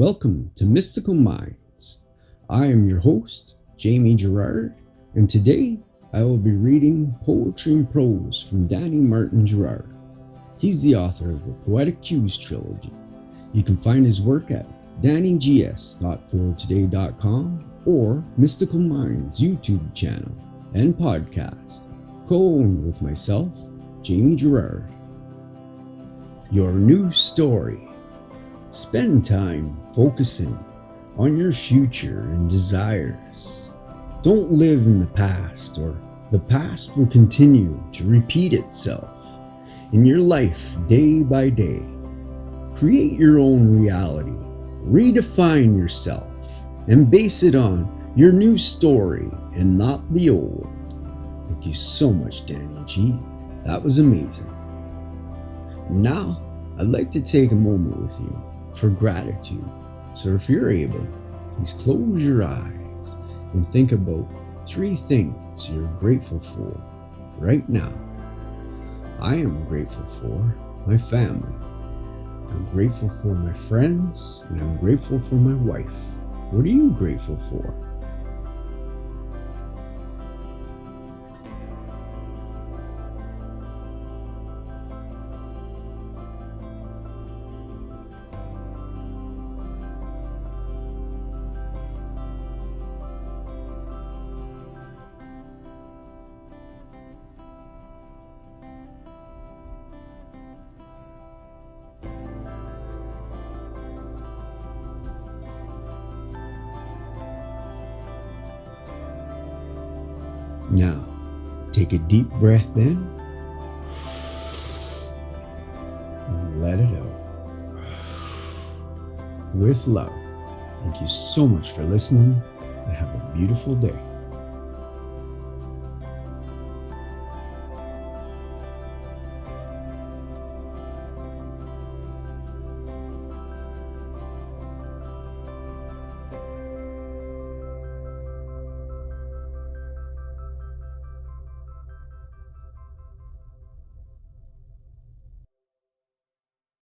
Welcome to Mystical Minds. I am your host, Jamie Girard, and today I will be reading Poetry and Prose from Danny Martin Girard. He's the author of the Poetic Cues trilogy. You can find his work at dannygs.thoughtfortoday.com or Mystical Minds YouTube channel and podcast, co-owned with myself, Jamie Girard. Your new story. Spend time focusing on your future and desires. Don't live in the past, or the past will continue to repeat itself in your life day by day. Create your own reality, redefine yourself, and base it on your new story and not the old. Thank you so much, Danny G. That was amazing. Now, I'd like to take a moment with you for gratitude. So if you're able, please close your eyes and think about 3 things you're grateful for right now. I am grateful for my family. I'm grateful for my friends, and I'm grateful for my wife. What are you grateful for? Now, take a deep breath in and let it out. With love. Thank you so much for listening and have a beautiful day.